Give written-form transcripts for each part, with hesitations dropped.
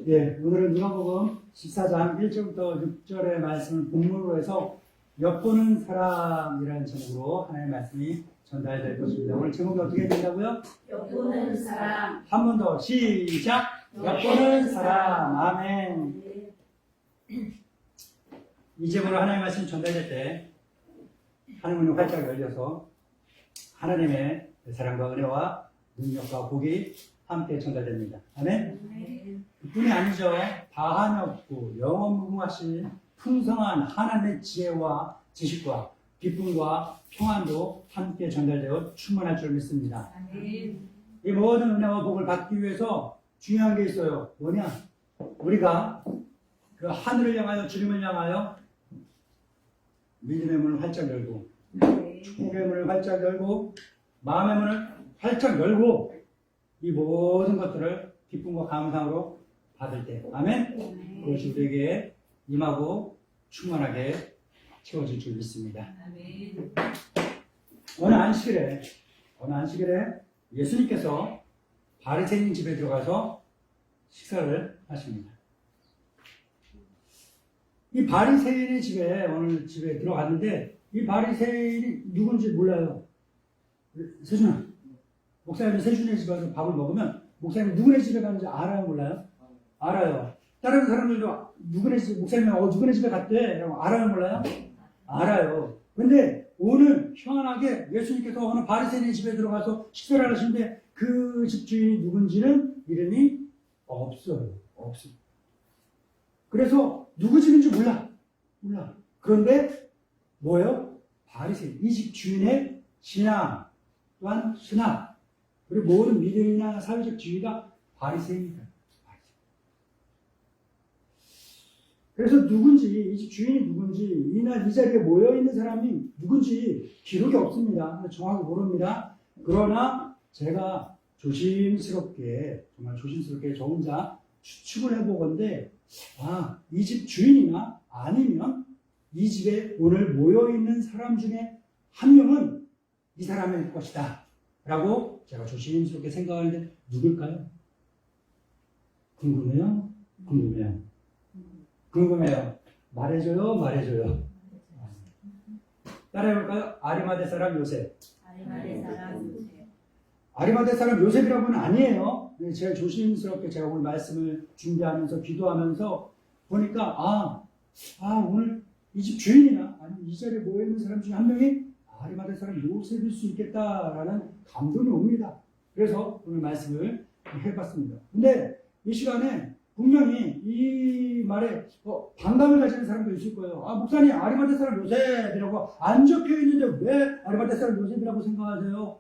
예, 오늘은 누가복음 14장 1절부터 6절의 말씀을 본문으로 해서 엿보는 사람이라는 제목으로 하나님의 말씀이 전달될 것입니다. 오늘 제목이 어떻게 된다고요? 엿보는 사람. 한 번 더 시작! 엿보는 사람. 아멘. 이 제목으로 하나님의 말씀이 전달될 때 하늘문이 활짝 열려서 하나님의 사랑과 은혜와 능력과 복이 함께 전달됩니다. 아멘. 그뿐이 아니죠. 다한이 없고 영원무궁하신 풍성한 하나님의 지혜와 지식과 기쁨과 평안도 함께 전달되어 충만할 줄 믿습니다. 아멘. 이 모든 은혜와 복을 받기 위해서 중요한 게 있어요. 뭐냐? 우리가 그 하늘을 향하여 주님을 향하여 믿음의 문을 활짝 열고 축복의 문을 활짝 열고 마음의 문을 활짝 열고 이 모든 것들을 기쁨과 감상으로 받을 때 아멘. 그것이 우리에게 임하고 충만하게 채워질 줄 믿습니다. 아멘. 어느 안식일에 예수님께서 바리새인 집에 들어가서 식사를 하십니다. 이 바리새인의 집에 오늘 집에 들어갔는데 이 바리새인이 누군지 몰라요. 세준아, 목사님이 세준의 집에 가서 밥을 먹으면 목사님이 누구네 집에 가는지 알아요, 몰라요? 알아요. 다른 사람들도 누구네 집에 갔대 라고 알아요, 몰라요? 알아요. 근데 오늘 희한하게 예수님께서 어느 바리새인의 집에 들어가서 식사를 하시는데 그 집주인이 누군지는 이름이 없어요. 그래서 누구 집인지 몰라. 그런데 뭐예요? 바리새인. 이 집 주인의 신앙 또한 신학 그리고 모든 믿음이나 사회적 지위가 바리새인이다. 그래서 누군지 이 집 주인이 누군지 이날 이 자리에 모여있는 사람이 누군지 기록이 없습니다. 정확히 모릅니다. 그러나 제가 조심스럽게 저 혼자 추측을 해보건데 이 집 주인이나 아니면 이 집에 오늘 모여있는 사람 중에 한 명은 이 사람일 것이다 라고 제가 조심스럽게 생각하는데 누굴까요? 궁금해요. 말해줘요. 따라해볼까요? 아리마대 사람 요셉. 아리마대 사람 요셉이라고는 아니에요. 제가 조심스럽게 제가 오늘 말씀을 준비하면서 기도하면서 보니까 오늘 이 집 주인이나 아니면 이 자리에 모여있는 사람 중에 한 명이 아리마대 사람 요셉일 수 있겠다라는 감동이 옵니다. 그래서 오늘 말씀을 해봤습니다. 근데 이 시간에 분명히 이 말에 반감을 가지는 사람도 있을 거예요. 목사님 아리마대 사람 요셉이라고 안 적혀있는데 왜 아리마대 사람 요셉이라고 생각하세요?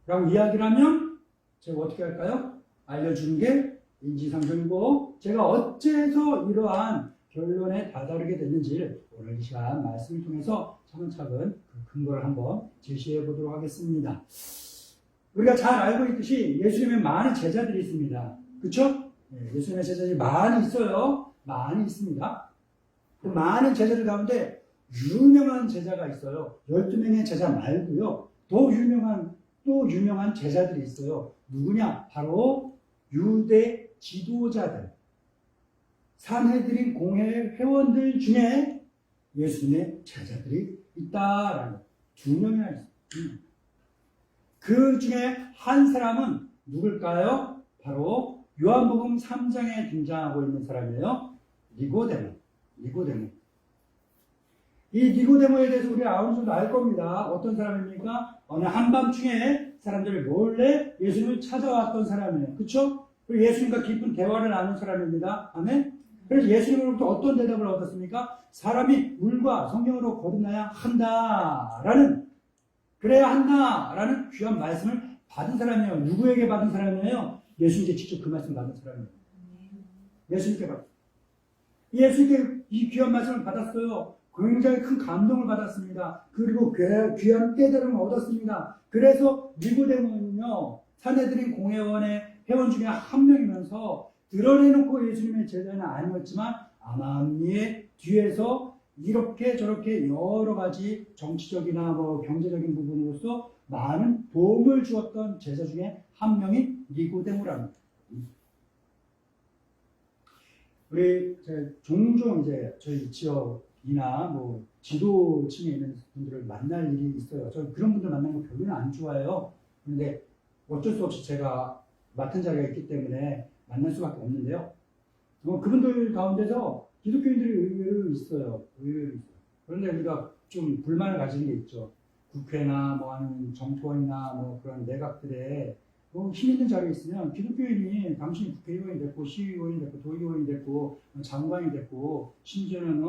라고 이야기를 하면 제가 어떻게 할까요? 알려주는 게 인지상정이고 제가 어째서 이러한 결론에 다다르게 됐는지를 오늘 이 시간 말씀을 통해서 차근차근 그 근거를 한번 제시해 보도록 하겠습니다. 우리가 잘 알고 있듯이 예수님의 많은 제자들이 있습니다. 그렇죠? 예수님의 제자들이 많이 있어요. 많이 있습니다. 그 많은 제자들 가운데 유명한 제자가 있어요. 12명의 제자 말고요. 더 유명한 제자들이 있어요. 누구냐? 바로 유대 지도자들. 산헤드린 공회 회원들 중에 예수님의 제자들이 있다라는 두 명이나 있어요. 그 중에 한 사람은 누굴까요? 바로 요한복음 3장에 등장하고 있는 사람이에요. 니고데모. 이 니고데모에 대해서 우리가 어느 정도 알 겁니다. 어떤 사람입니까? 어느 한밤중에 사람들이 몰래 예수님을 찾아왔던 사람이에요. 그렇죠? 그리고 예수님과 깊은 대화를 나눈 사람입니다. 아멘? 그래서 예수님으로부터 어떤 대답을 얻었습니까? 사람이 물과 성령으로 거듭나야 한다라는 귀한 말씀을 받은 사람이에요. 누구에게 받은 사람이에요? 예수님께 직접 그 말씀을 받은 사람이에요. 예수님께 받았어요. 예수님께 이 귀한 말씀을 받았어요. 굉장히 큰 감동을 받았습니다. 그리고 귀한 깨달음을 얻었습니다. 그래서 니고데모는요, 산헤드린 공회원의 회원 중에 한 명이면서 드러내놓고 예수님의 제자는 아니었지만 아마니의 뒤에서 이렇게 저렇게 여러 가지 정치적이나 경제적인 부분으로서 많은 도움을 주었던 제자 중에 한 명이 니고데모랍니다. 우리 종종 이제 저희 지역이나 뭐 지도층에 있는 분들을 만날 일이 있어요. 저 그런 분들 만나는 거 별로는 안 좋아해요. 그런데 어쩔 수 없이 제가 맡은 자리가 있기 때문에 만날 수밖에 없는데요. 그분들 가운데서 기독교인들이 의외로 있어요. 의외로 있어요. 그런데 우리가 좀 불만을 가지는 게 있죠. 국회나 뭐 하는 정권이나 뭐 그런 내각들에 힘 있는 자리에 있으면 기독교인이 당신이 국회의원이 됐고 시의원이 됐고 도의원이 됐고 장관이 됐고 심지어는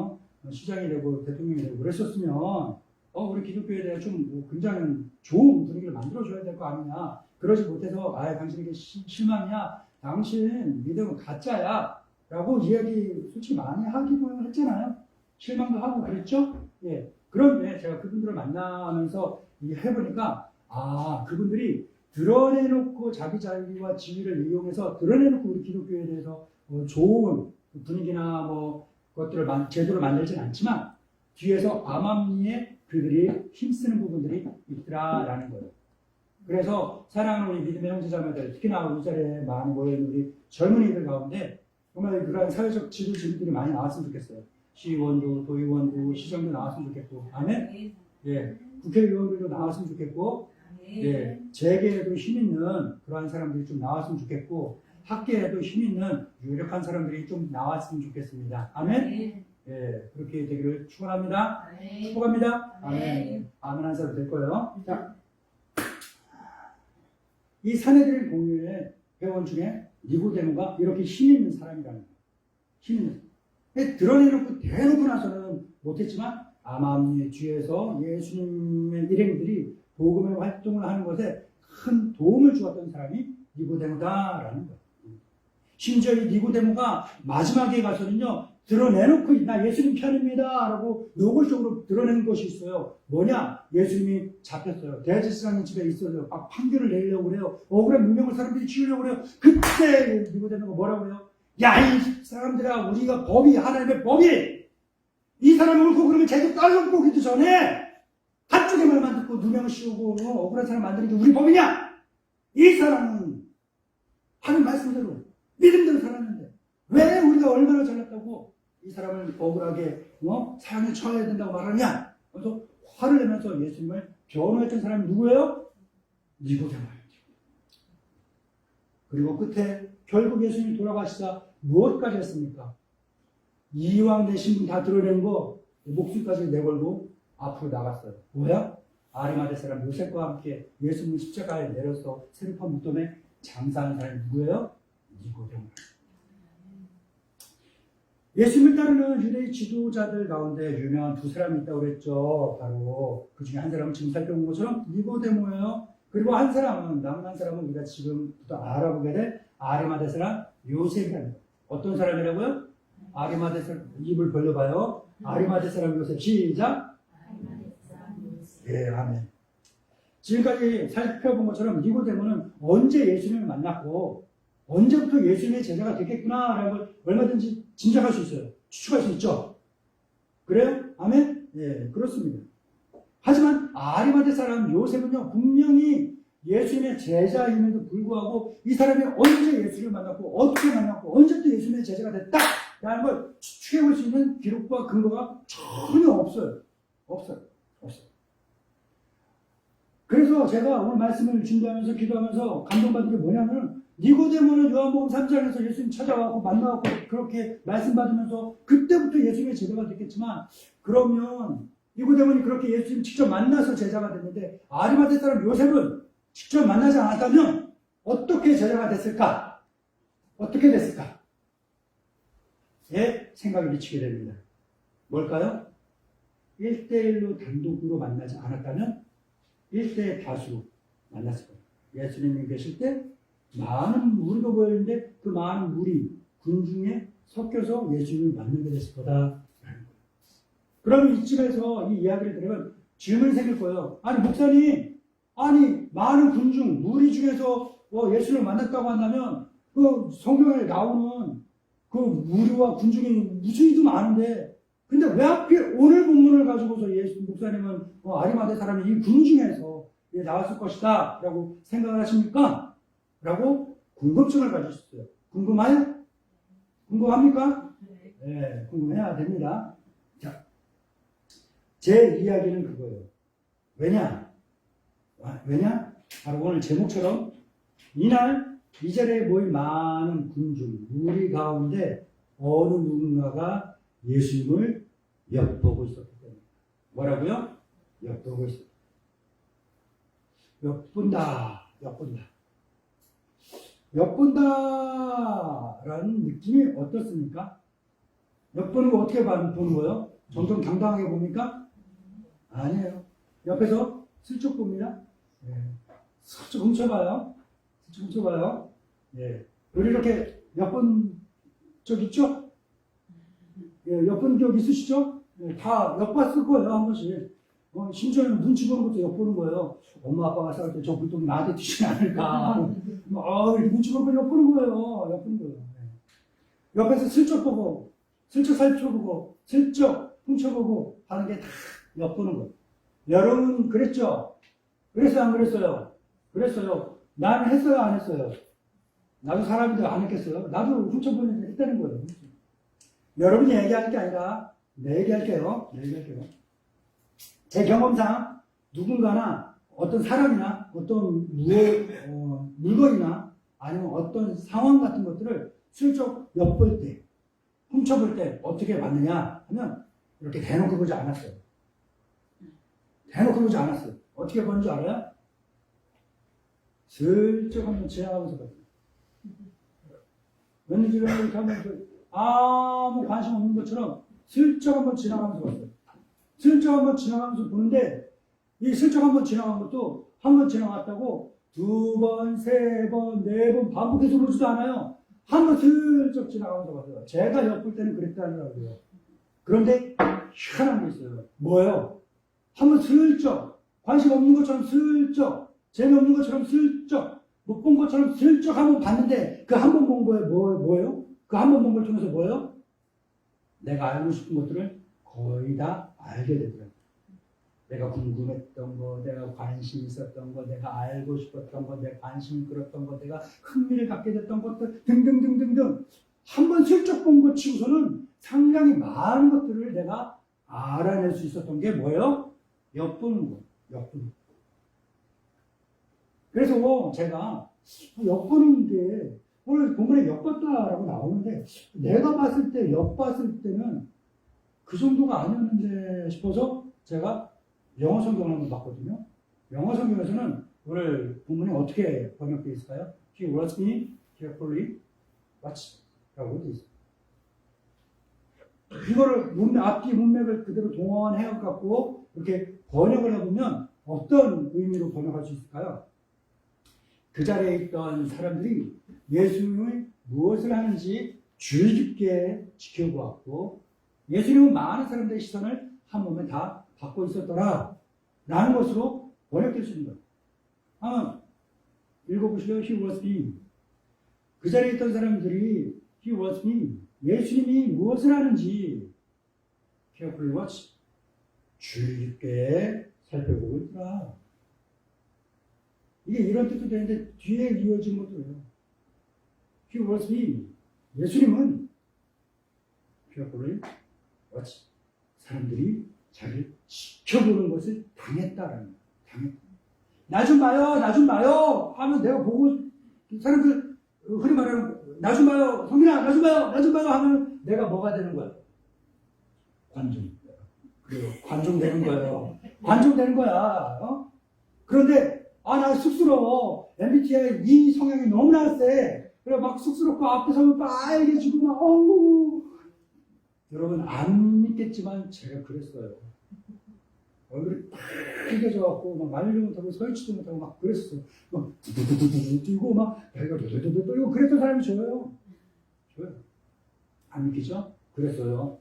시장이 되고 대통령이 되고 그랬었으면 우리 기독교에 대해 좀 굉장히 좋은 분위기를 만들어줘야 될 거 아니냐. 그러지 못해서 당신에게 실망이야. 당신 믿음은 가짜야. 라고 이야기 솔직히 많이 하기도 했잖아요. 실망도 하고 그랬죠. 예. 그런데 제가 그분들을 만나면서 해보니까 그분들이 드러내놓고 자기 자리와 지위를 이용해서 드러내놓고 우리 기독교에 대해서 좋은 분위기나 뭐 것들을 제도를 만들진 않지만 뒤에서 암암리에 그들이 힘쓰는 부분들이 있더라라는 거예요. 그래서 사랑하는 우리 믿음의 형제자매들, 특히나 우리 자리에 많이 모여있는 우리 젊은이들 가운데 정말 그러한 사회적 지도진들이 많이 나왔으면 좋겠어요. 시의원도 도의원도 시장도 나왔으면 좋겠고, 아멘. 예, 국회의원들도 나왔으면 좋겠고, 예, 재계에도 힘 있는 그러한 사람들이 좀 나왔으면 좋겠고, 학계에도 힘 있는 유력한 사람들이 좀 나왔으면 좋겠습니다. 아멘. 예, 그렇게 되기를 축원합니다. 축복합니다. 아멘. 아멘 한 사람 될 거예요. 자, 이 사내들의 공유의 회원 중에 니고데모가 이렇게 힘 있는 사람이라는 거예요. 힘 있는 사람. 드러내놓고 대놓고 나서는 못했지만 암암리의 뒤에서 예수님의 일행들이 복음의 활동을 하는 것에 큰 도움을 주었던 사람이 니고데모다라는 거예요. 심지어 이 니고데모가 마지막에 가서는요, 드러내놓고 나 예수님 편입니다 라고 노골적으로 드러낸 것이 있어요. 뭐냐? 예수님이 잡혔어요. 대제사장님 집에 있어서 막 판결을 내리려고 그래요. 억울한 누명을 사람들이 지우려고 그래요. 그때 니고데모가 뭐라고 해요? 야, 이 사람들아, 우리가 하나님의 법이 이 사람을 옳고 그러면 제도 딸려보기도 전에 한쪽의 말만 듣고 누명을 씌우고 억울한 사람 만드는 게 우리 법이냐? 이 사람은 하는 말씀대로 믿음대로 살았는데 왜 우리가 얼마나 잘났다고 이 사람을 억울하게 사형에 처해야 된다고 말하냐? 그래서 화를 내면서 예수님을 변호했던 사람이 누구예요? 니고데모예요. 그리고 끝에 결국 예수님이 돌아가시다 무엇까지 했습니까? 이왕 되신 분 다 드러낸 거 목숨까지 내걸고 앞으로 나갔어요. 뭐야? 아리마대 사람 요셉과 함께 예수님 십자가에 내려서 세르파 무덤에 장사하는 사람이 누구예요? 니고데모. 예수님을 따르는 유대의 지도자들 가운데 유명한 두 사람이 있다고 그랬죠. 바로 그 중에 한 사람은 지금 살펴본 것처럼 니고데모예요. 그리고 한 사람은, 남은 한 사람은 우리가 지금부터 알아보게 될 아리마대 사람 요셉이라는 거예요. 어떤 사람이라고요? 아리마대 사람, 입을 벌려봐요. 아리마대 사람 요셉. 시작. 예, 아멘. 지금까지 살펴본 것처럼 니고데모는 언제 예수님을 만났고 언제부터 예수님의 제자가 됐겠구나라는 걸 얼마든지 짐작할 수 있어요. 추측할 수 있죠. 그래요? 아멘? 예, 그렇습니다. 하지만 아리마대 사람 요셉은요, 분명히 예수님의 제자임에도 불구하고 이 사람이 언제 예수님을 만났고 어떻게 만났고 언제부터 예수님의 제자가 됐다라는 걸 추측해 볼 수 있는 기록과 근거가 전혀 없어요. 없어요. 그래서 제가 오늘 말씀을 준비하면서 기도하면서 감동받은 게 뭐냐면 니고데모는 요한복음 3장에서 예수님 찾아와서 만나고 그렇게 말씀받으면서 그때부터 예수님의 제자가 됐겠지만, 그러면 니고데모는 그렇게 예수님 직접 만나서 제자가 됐는데 아리마대 사람 요셉은 직접 만나지 않았다면 어떻게 제자가 됐을까? 어떻게 됐을까? 예, 생각이 미치게 됩니다. 뭘까요? 1대1로 단독으로 만나지 않았다면 1대 다수로 만났을 거예요. 예수님이 계실 때 많은 무리가 모였는데 그 많은 무리, 군중에 섞여서 예수님을 만나게 됐을 거다. 그러면 이쯤에서 이 이야기를 들으면 질문이 생길 거예요. 아니, 목사님, 많은 군중, 무리 중에서 예수님을 만났다고 한다면 그 성경에 나오는 그 무리와 군중이 무수히도 많은데 근데 왜 하필 오늘 본문을 가지고서 목사님은 아리마대 사람이 이 군중에서 나왔을 것이다 라고 생각을 하십니까? 라고 궁금증을 가지셨어요. 궁금해요? 궁금합니까? 예, 궁금해야 됩니다. 자, 제 이야기는 그거예요. 왜냐? 바로 오늘 제목처럼 이날 이 자리에 모인 많은 군중, 우리 가운데 어느 누군가가 예수님을 엿보고 있었기 때문에. 뭐라고요? 엿보고 있었다. 엿본다라는 느낌이 어떻습니까? 엿보는 거 어떻게 보는 거예요? 정정당당하게 봅니까? 아니에요. 옆에서 슬쩍 봅니다. 예. 슬쩍 훔쳐봐요. 예. 우리 이렇게 엿본 적 있죠? 예, 엿본 적 있으시죠? 예, 다 엿봤을 거예요, 한 번씩. 심지어는 눈치 보는 것도 엿보는 거예요. 엄마 아빠가 싸울 때 저 불똥이 나한테 튀지 않을까. 눈치 보는 거 엿보는 거예요. 예. 옆에서 슬쩍 보고, 슬쩍 살펴보고, 슬쩍 훔쳐보고 하는 게 다 엿보는 거예요. 여러분 그랬죠? 그랬어요, 안 그랬어요? 그랬어요. 나는 했어요, 안 했어요? 나도 사람인데 안 했겠어요? 나도 훔쳐보는 일 했다는 거예요. 여러분이 얘기할 게 아니라 내 얘기할게요. 제 경험상 누군가나 어떤 사람이나 어떤 물건이나 아니면 어떤 상황 같은 것들을 슬쩍 엿볼 때, 훔쳐볼 때 어떻게 봤느냐 하면 이렇게 대놓고 보지 않았어요. 어떻게 보는 줄 알아요? 슬쩍 한번 지나가면서 봤어요. 왠지 이렇게 하면 아무 관심 없는 것처럼 슬쩍 한번 지나가면서 봤어요. 슬쩍 한번 지나가면서 보는데 이 슬쩍 한번 지나간 것도 한 번 지나갔다고 두 번, 세 번, 네 번 반복해서 보지도 않아요. 한 번 슬쩍 지나가면서 봤어요. 제가 엿볼 때는 그랬다더라고요. 그런데 희한한 게 있어요. 뭐예요? 한 번 슬쩍 관심 없는 것처럼 슬쩍 재미없는 것처럼 슬쩍 못 본 것처럼 슬쩍 한 번 봤는데 그 한 번 본 거에 뭐예요? 그 한 번 본 걸 통해서 뭐예요? 내가 알고 싶은 것들을 거의 다 알게 되더라고요. 내가 궁금했던 거, 내가 관심 있었던 거, 내가 알고 싶었던 거, 내가 관심 끌었던 거, 내가 흥미를 갖게 됐던 것들 등등등등등 한 번 슬쩍 본 것 치고서는 상당히 많은 것들을 내가 알아낼 수 있었던 게 뭐예요? 엿보는 거. 그래서 제가 엿보는 게 오늘 본문에 엿봤다라고 나오는데 내가 엿봤을 때는 그 정도가 아니었는데 싶어서 제가 영어 성경을 한번 봤거든요. 영어 성경에서는 오늘 본문이 어떻게 번역되어 있을까요? He watched me carefully watch 라고 되어 있어요. 이거를 앞뒤 문맥을 그대로 동원해갖고 이렇게 번역을 해보면 어떤 의미로 번역할 수 있을까요? 그 자리에 있던 사람들이 예수님이 무엇을 하는지 주의 깊게 지켜보았고 예수님은 많은 사람들의 시선을 한 몸에 다 받고 있었더라 라는 것으로 번역될 수 있는 거예요. 한번 읽어보시죠. He was me. 그 자리에 있던 사람들이 He was me. 예수님이 무엇을 하는지 carefully watch. 주의 깊게 살펴보고 있더라. 이게 이런 뜻도 되는데 뒤에 이어진 것도 해요. He was me. 예수님은 carefully watch. 사람들이 자기를 지켜보는 것을 당했다라는 거예요. 나 좀 봐요 하면 내가 보고 사람들 흔히 말하는 나 좀 봐요 성민아 나 좀 봐요 하면 내가 뭐가 되는 거야? 관종. 그래요. 관종 되는 거야. 그런데 나 쑥스러워. MBTI 이 성향이 너무나 세. 그래 막 쑥스럽고 앞에 서면 빨개지고 막 여러분 안 믿겠지만 제가 그랬어요. 얼굴이 딱 휘겨져갖고 막 말도 못하고 설치도 못하고 막 그랬었어요. 막 두두두두두 뛰고 막 배가 두두두두 떨고 그랬던 사람이 저예요. 안 믿기죠? 그랬어요.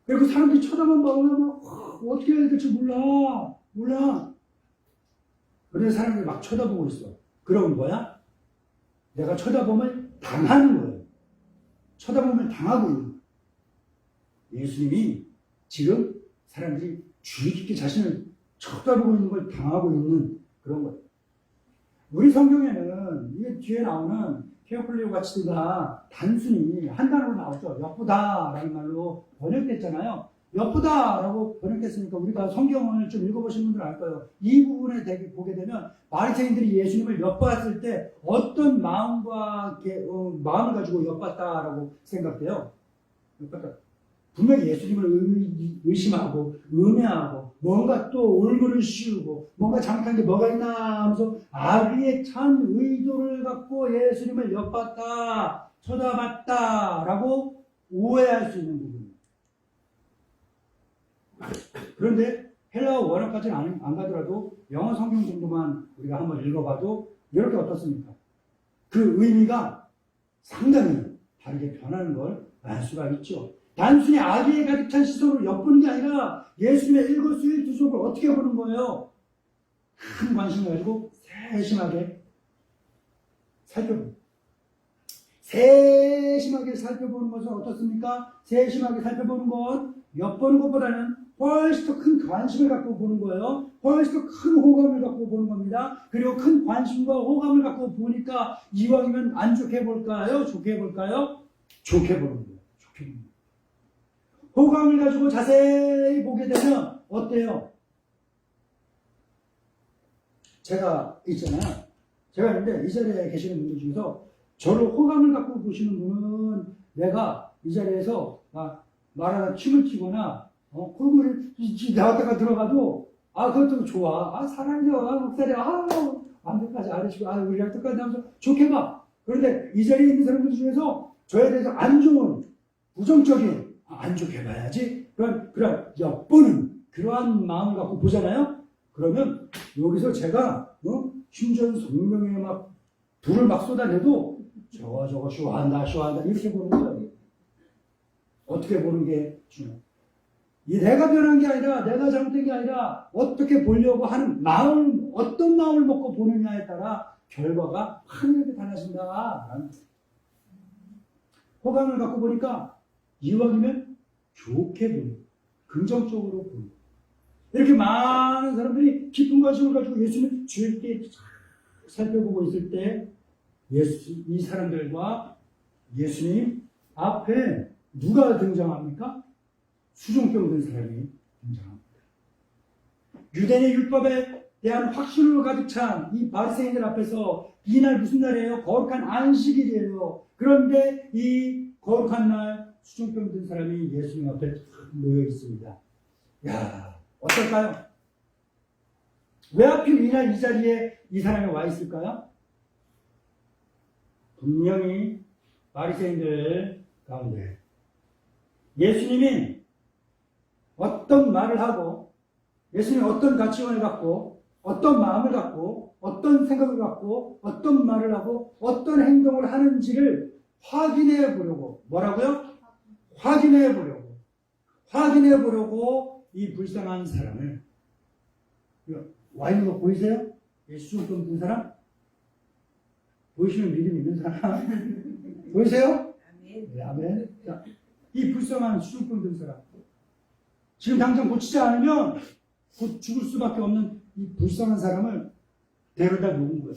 그리고 사람들이 쳐다만 봐오면 막 어떻게 해야 될지 몰라. 그런데 사람들이 막 쳐다보고 있어. 그럼 뭐야? 내가 쳐다보면 당하는 거예요. 쳐다보면 당하고 있는 거예요. 예수님이 지금 사람들이 주의 깊게 자신을 쳐다보고 있는 걸 당하고 있는 그런 거예요. 우리 성경에는 이게 뒤에 나오는 케어플레이오 가치가 단순히 한 단어로 나오죠. 예쁘다라는 말로 번역됐잖아요. 예쁘다라고 번역됐으니까 우리가 성경을 좀 읽어보신 분들 알 거예요. 이 부분에 보게 되면 바리새인들이 예수님을 엿봤을 때 어떤 마음과 마음을 가지고 엿봤다라고 생각돼요. 엿봤다. 분명히 예수님을 의심하고 음해하고 뭔가 또 올무를 씌우고 뭔가 잘못한 게 뭐가 있나 하면서 악의의 찬 의도를 갖고 예수님을 엿봤다, 쳐다봤다라고 오해할 수 있는 부분입니다. 그런데 헬라어 원어까지는 안 가더라도 영어 성경 정도만 우리가 한번 읽어봐도 이렇게 어떻습니까? 그 의미가 상당히 다르게 변하는 걸 알 수가 있죠. 단순히 악의에 가득 찬 시선으로 엿보는 게 아니라 예수님의 일거수일투족을 어떻게 보는 거예요? 큰 관심을 가지고 세심하게 살펴보는. 세심하게 살펴보는 것은 어떻습니까? 세심하게 살펴보는 건 엿보는 것보다는 훨씬 더 큰 관심을 갖고 보는 거예요. 훨씬 더 큰 호감을 갖고 보는 겁니다. 그리고 큰 관심과 호감을 갖고 보니까 이왕이면 안 좋게 볼까요? 좋게 볼까요? 좋게 보는 거예요. 좋게 보는 거예요. 호감을 가지고 자세히 보게 되면 어때요? 제가 있잖아요. 제가 있는데 이 자리에 계시는 분들 중에서 저를 호감을 갖고 보시는 분은 내가 이 자리에서 말하다 춤을 추거나 콧물이 나왔다가 들어가도 그것도 좋아. 사랑이야. 목살이야. 완벽하지 않으시고 우리랑 똑같이 하면서 좋게 봐. 그런데 이 자리에 있는 사람들 중에서 저에 대해서 안 좋은 부정적인 안 좋게 봐야지. 그런 엿보는 그러한 마음을 갖고 보잖아요. 그러면 여기서 제가 심전성명에 막 불을 막 쏟아내도 저거 쇼한다 이렇게 보는 거예요. 어떻게 보는 게 중요해요. 내가 변한 게 아니라 내가 잘못된 게 아니라 어떻게 보려고 하는 마음, 어떤 마음을 먹고 보느냐에 따라 결과가 하늘에 달라진다. 호감을 갖고 보니까 이왕이면 좋게 보는, 긍정적으로 보는. 이렇게 많은 사람들이 깊은 관심을 가지고 예수님을 주일게 살펴보고 있을 때 이 사람들과 예수님 앞에 누가 등장합니까? 수종병 든 사람이 등장합니다. 유대인의 율법에 대한 확신으로 가득 찬 이 바리새인들 앞에서 이날 무슨 날이에요? 거룩한 안식일이에요. 그런데 이 거룩한 날 수종병 든 사람이 예수님 앞에 모여 있습니다. 야, 어떨까요? 왜 하필 이날 이 자리에 이 사람이 와 있을까요? 분명히 바리새인들 가운데 예수님이 어떤 말을 하고 예수님이 어떤 가치관을 갖고 어떤 마음을 갖고 어떤 생각을 갖고 어떤 말을 하고 어떤 행동을 하는지를 확인해 보려고 뭐라고요? 확인해 보려고 이 불쌍한 사람을 와 있는 거 보이세요? 수종병 든 사람? 보이시면 믿음 있는 사람? 보이세요? 네, 아멘. 자, 이 불쌍한 수종병 든 사람. 지금 당장 고치지 않으면 곧 죽을 수밖에 없는 이 불쌍한 사람을 데려다 놓은 거예요.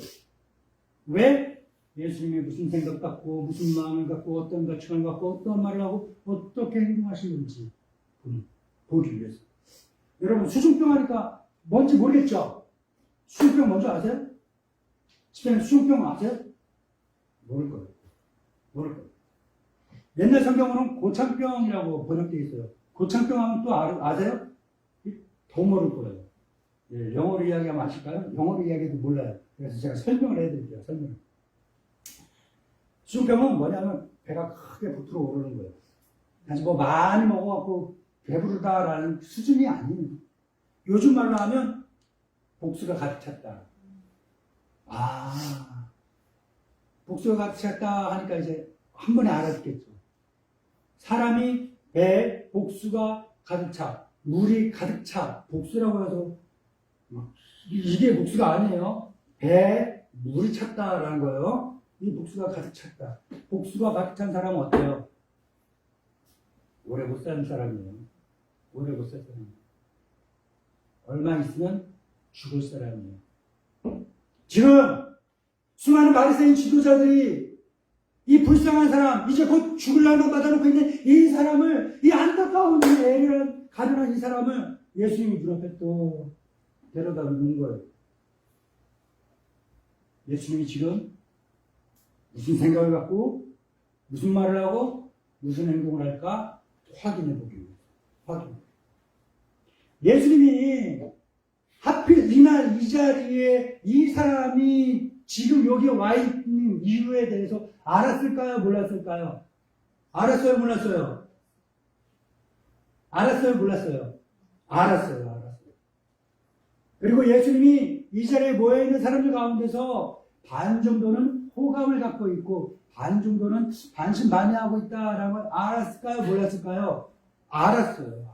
왜? 예수님이 무슨 생각 갖고 무슨 마음을 갖고 어떤 가치관을 갖고 어떤 말을 하고 어떻게 행동하시는지 보기 위해서. 여러분 수종병 하니까 뭔지 모르겠죠? 수종병 뭔지 아세요? 집사님 수종병 아세요? 모를 거예요. 옛날 성경으로는 고창병이라고 번역되어 있어요. 고창병 하면 또 아세요? 더 모를 거예요. 예, 영어로 이야기하면 아실까요? 영어로 이야기해도 몰라요. 그래서 제가 설명을 해드릴게요. 수종병은 뭐냐면 배가 크게 부풀어 오르는 거예요. 아주 많이 먹어갖고 배부르다라는 수준이 아니에요. 요즘 말로 하면 복수가 가득 찼다. 복수가 가득 찼다 하니까 이제 한 번에 알아듣겠죠. 사람이 배에 복수가 가득 차, 물이 가득 차, 복수라고 해서 이게 복수가 아니에요. 배에 물이 찼다라는 거예요. 이 복수가 가득 찼다. 복수가 가득 찬 사람은 어때요? 오래 못 사는 사람이에요. 얼마 있으면 죽을 사람이에요. 지금 수많은 바리새인 지도자들이 이 불쌍한 사람, 이제 곧 죽을 날만 받아놓고 있는 이 사람을, 이 안타까운 이 애를 가련한 이 사람을 예수님이 문 앞에 또 데려다 놓은 거예요. 예수님이 지금 무슨 생각을 갖고 무슨 말을 하고 무슨 행동을 할까 확인해 보기 위해서. 확인. 예수님이 하필 이날 이 자리에 이 사람이 지금 여기 와 있는 이유에 대해서 알았을까요? 몰랐을까요? 알았어요? 몰랐어요? 알았어요? 몰랐어요? 알았어요. 알았어요. 그리고 예수님이 이 자리에 모여있는 사람들 가운데서 반 정도는 호감을 갖고 있고 반 정도는 반신반의하고 있다라는 걸 알았을까요? 몰랐을까요? 알았어요.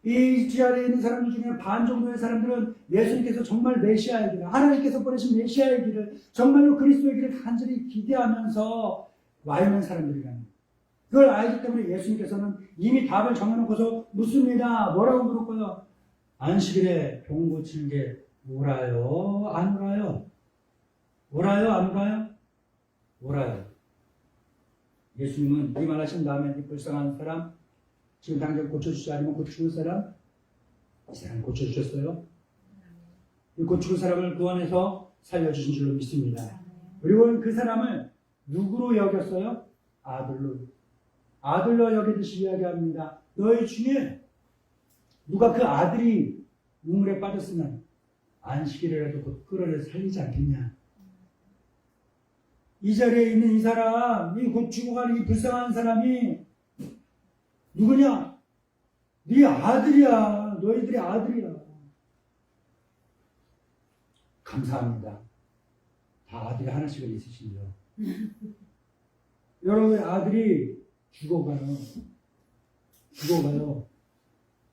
이 자리에 있는 사람들 중에 반 정도의 사람들은 예수님께서 정말 메시아의 길을, 하나님께서 보내신 메시아의 길을, 정말로 그리스도의 길을 간절히 기대하면서 와 있는 사람들이라는 거예요. 그걸 알기 때문에 예수님께서는 이미 답을 정해놓고서 묻습니다. 뭐라고 물었고요? 안식일에 병 고치는 게 오라요? 안 오라요? 오라요? 안 오라요? 오라요. 예수님은 이 말하신 다음에 이 불쌍한 사람, 지금 당장 고쳐주지 않으면 곧 죽을 사람, 이 사람 고쳐주셨어요. 이 곧 죽을 사람을 구원해서 살려주신 줄로 믿습니다. 그리고 그 사람을 누구로 여겼어요? 아들로. 아들로 여기듯이 이야기합니다. 너희 중에 누가 그 아들이 우물에 빠졌으면 안식일이라도 곧 끌어내 살리지 않겠냐. 이 자리에 있는 이 사람, 이 곧 죽어가는 이 불쌍한 사람이 누구냐? 네 아들이야. 너희들의 아들이야. 감사합니다. 다 아들이 하나씩은 있으신데요. 여러분의 아들이 죽어가요.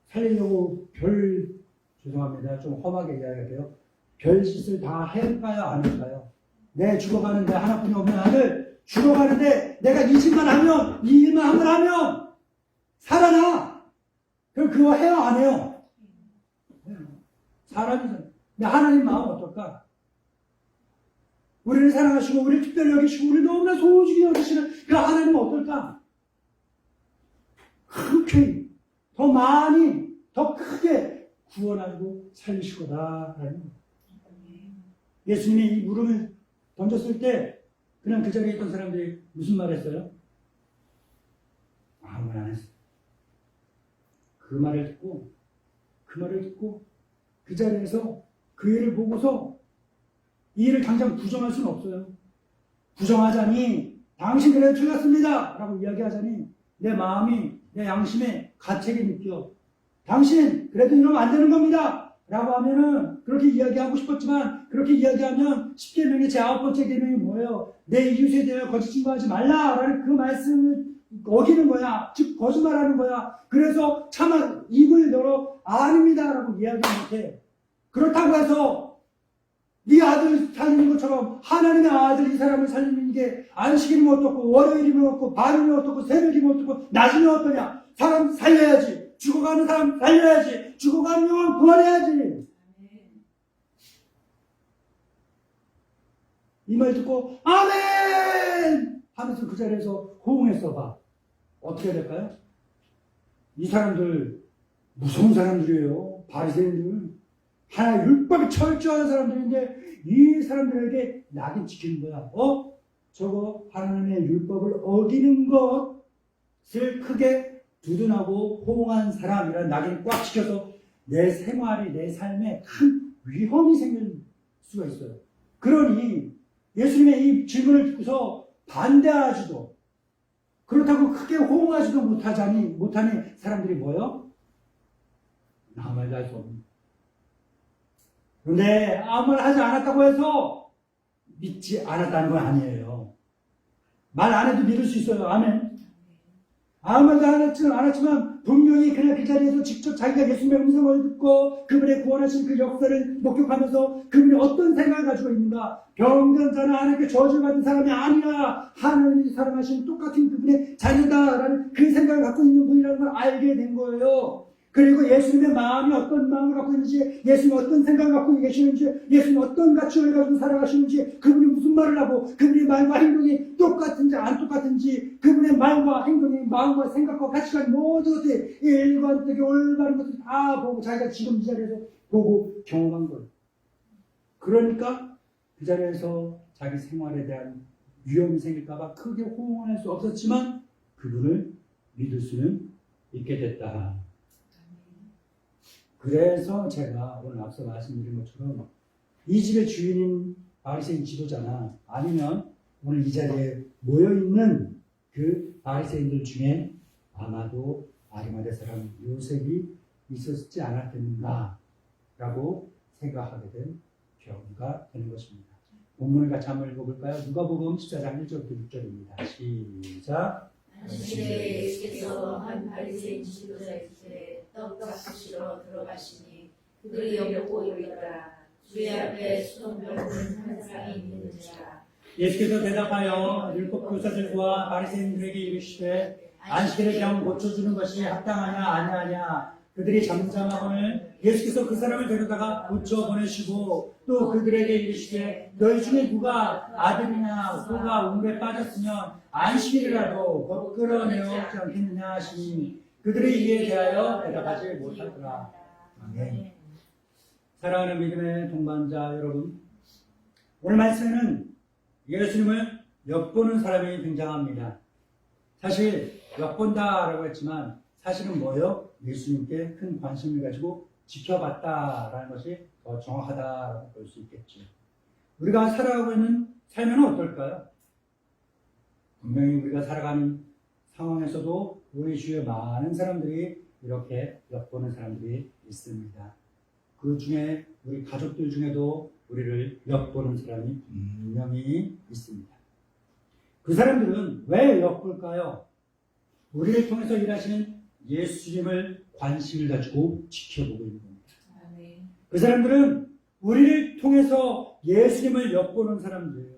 살리려고 죄송합니다. 좀 험하게 이야기해요. 별짓을 다 할까요? 안 할까요? 내 죽어가는데 하나뿐이 없는 아들, 죽어가는데 내가 이 짓만 하면, 이 일만 한번 하면 살아나. 그럼 그거 해요? 안 해요? 사람이잖아요. 근데 하나님 마음 어떨까? 우리를 사랑하시고 우리를 특별히 여기시고 우리를 너무나 소중히 여기시는 그 하나님은 어떨까? 흔쾌히 더 많이 더 크게 구원하고 살리실 거다라는 거예요. 예수님이 이 물음을 던졌을 때 그냥 그 자리에 있던 사람들이 무슨 말 했어요? 아무 말 안 했어요. 그 말을 듣고 그 자리에서 그 일을 보고서 이 일을 당장 부정할 수는 없어요. 부정하자니 당신 그래도 틀렸습니다 라고 이야기하자니 내 마음이, 내 양심에 가책이 느껴. 당신 그래도 이러면 안 되는 겁니다 라고 하면은 그렇게 이야기하고 싶었지만 그렇게 이야기하면 10계명의 제 9번째 계명이 뭐예요? 내 이웃에 대하여 거짓 증거하지 말라라는 그 말씀을 어기는 거야. 즉 거짓말하는 거야. 그래서 차마 입을 열어 아닙니다 라고 이야기 못해. 그렇다고 해서 네 아들 살리는 것처럼 하나님의 아들 이 사람을 살리는 게 안식일이면 어떻고 월요일이면 어떻고 밤이면 어떻고 새벽이면 어떻고 낮이면 어떠냐. 사람 살려야지. 죽어가는 사람 살려야지. 죽어가는 영혼 구원해야지. 이 말 듣고 아멘 하면서 그 자리에서 호응했어 봐. 어떻게 될까요? 이 사람들 무서운 사람들이에요. 바리새인들. 하나의 율법이 철저한 사람들인데 이 사람들에게 낙인 지키는 거야. 저거 하나님의 율법을 어기는 것을 크게 두둔하고 호응한 사람이라는 낙인을 꽉 지켜서 내 생활이, 내 삶에 큰 위험이 생길 수가 있어요. 그러니 예수님의 이 질문을 듣고서 반대하지도 그렇다고 크게 호응하지도 못하니 사람들이 뭐요? 아무 말도 할 수 없는. 그런데 아무 말 하지 않았다고 해서 믿지 않았다는 건 아니에요. 말 안 해도 믿을 수 있어요. 아멘. 아무 말도 안 했지만 분명히 그냥 그 자리에서 직접 자기가 예수님의 음성을 듣고 그분의 구원하신 그 역사를 목격하면서 그분이 어떤 생각을 가지고 있는가. 병든 자는 하나님께 저주받은 사람이 아니라 하나님이 사랑하신 똑같은 그분의 자녀다라는 그 생각을 갖고 있는 분이라는 걸 알게 된 거예요. 그리고 예수님의 마음이 어떤 마음을 갖고 있는지, 예수님 어떤 생각을 갖고 계시는지, 예수님 어떤 가치를 가지고 살아가시는지, 그분이 무슨 말을 하고, 그분의 말과 행동이 똑같은지 안 똑같은지, 그분의 말과 행동이 마음과 생각과 가치관 모든 것들이 일관되게 올바른 것을 다 보고 자기가 지금 이 자리에서 보고 경험한 거예요. 그러니까 그 자리에서 자기 생활에 대한 위험이 생길까봐 크게 호응할 수 없었지만 그분을 믿을 수는 있게 됐다. 그래서 제가 오늘 앞서 말씀드린 것처럼 이 집의 주인인 바리새인 지도자나 아니면 오늘 이 자리에 모여있는 그 바리새인들 중에 아마도 아리마대 사람 요셉이 있었지 않았겠는가 라고 생각하게 된 경우가 되는 것입니다. 본문을 같이 한번 읽어볼까요? 누가복음 14장 1절부터 6절입니다. 시작. 당시에 예수께서 한 바리새인 지도자에게 떡 값으시러 들어가시니 그들이 엿보고 이르더라. 주의 앞에 수동병 한 사람이 있는지라. 예수께서 대답하여 율법 교사들과 바리새인들에게 이르시되 안식일의 병 고쳐주는 것이 합당하냐 아니하냐. 그들이 잠잠하거늘 예수께서 그 사람을 데려다가 고쳐 보내시고 또 그들에게 이르시되 너희 중에 누가 아들이나 소가 우물에 빠졌으면 안식일이라도 곧 끌어내어 지 않겠느냐 하시니 그들이 이에 대하여 대답하지 못하더라. 아멘. 사랑하는 믿음의 동반자 여러분, 오늘 말씀에는 예수님을 엿보는 사람이 등장합니다. 사실 엿본다라고 했지만 사실은 뭐예요? 예수님께 큰 관심을 가지고 지켜봤다라는 것이 더 정확하다고 볼 수 있겠죠. 우리가 살아가고 있는 삶은 어떨까요? 분명히 우리가 살아가는 상황에서도 우리 주위에 많은 사람들이 이렇게 엿보는 사람들이 있습니다. 그 중에 우리 가족들 중에도 우리를 엿보는 사람이 분명히 있습니다. 그 사람들은 왜 엿볼까요? 우리를 통해서 일하시는 예수님을 관심을 가지고 지켜보고 있는 겁니다. 그 사람들은 우리를 통해서 예수님을 엿보는 사람들이에요.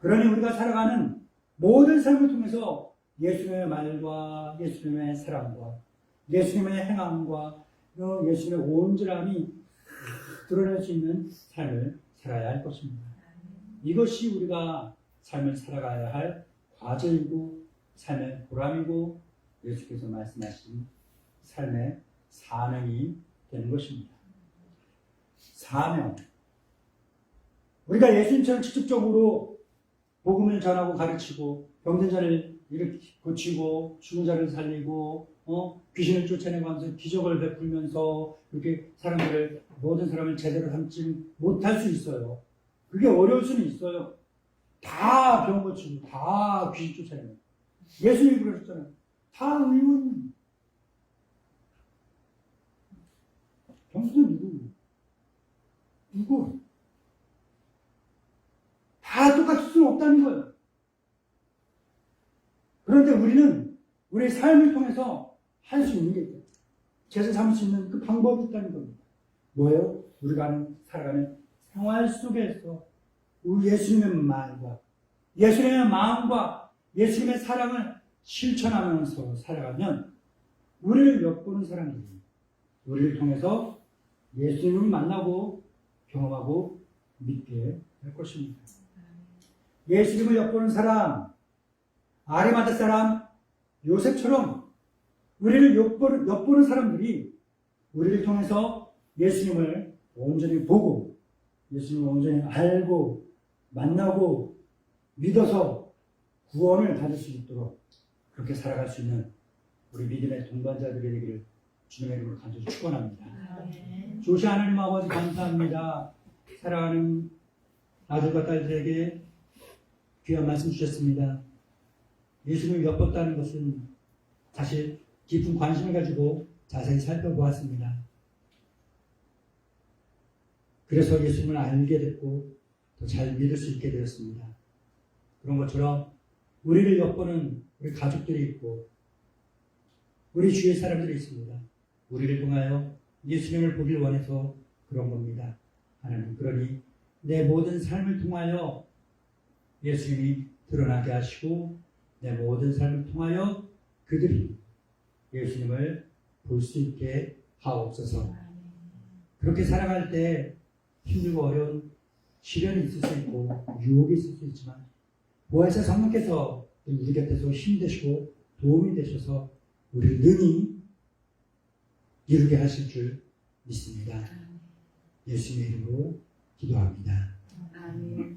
그러니 우리가 살아가는 모든 삶을 통해서 예수님의 말과 예수님의 사랑과 예수님의 행함과 예수님의 온전함이 드러낼 수 있는 삶을 살아야 할 것입니다. 이것이 우리가 삶을 살아가야 할 과제이고 삶의 보람이고 예수께서 말씀하신 삶의 사명이 되는 것입니다. 사명. 우리가 예수님처럼 직접적으로 복음을 전하고 가르치고 병든 자를 이렇게 고치고 죽은 자를 살리고 귀신을 쫓아내고 하면서 기적을 베풀면서 이렇게 사람들을 모든 사람을 제대로 삼지 못할 수 있어요. 그게 어려울 수는 있어요. 다 병 고치고 다 귀신 쫓아내고 예수님이 그러셨잖아요. 다 의원. 병수는 누구? 다 똑같을 수는 없다는 거예요. 그런데 우리는 우리의 삶을 통해서 할 수 있는 게 있어요. 제자 삼을 수 있는 그 방법이 있다는 겁니다. 뭐예요? 우리가 살아가는 생활 속에서 우리 예수님의 말과 예수님의 마음과 예수님의 사랑을 실천하면서 살아가면 우리를 엿보는 사람들이 우리를 통해서 예수님을 만나고 경험하고 믿게 될 것입니다. 예수님을 엿보는 사람, 아리마대 사람 요셉처럼 우리를 엿보는 사람들이 우리를 통해서 예수님을 온전히 보고 예수님을 온전히 알고 만나고 믿어서 구원을 받을 수 있도록 그렇게 살아갈 수 있는 우리 믿음의 동반자들이 되기를 주님의 이름으로 간절히 축원합니다. 조시 하나님 아버지 감사합니다. 사랑하는 아들과 딸들에게 귀한 말씀 주셨습니다. 예수님을 엿봤다는 것은 사실 깊은 관심을 가지고 자세히 살펴보았습니다. 그래서 예수님을 알게 됐고 더 잘 믿을 수 있게 되었습니다. 그런 것처럼 우리를 엿보는 우리 가족들이 있고 우리 주위의 사람들이 있습니다. 우리를 통하여 예수님을 보길 원해서 그런 겁니다. 하나님, 그러니 내 모든 삶을 통하여 예수님이 드러나게 하시고 내 모든 삶을 통하여 그들이 예수님을 볼 수 있게 하옵소서. 그렇게 살아갈 때 힘들고 어려운 시련이 있을 수 있고 유혹이 있을 수 있지만 보혜사 성령께서 우리 곁에서 힘이 되시고 도움이 되셔서 우리를 능히 이루게 하실 줄 믿습니다. 예수님의 이름으로 기도합니다. 아멘.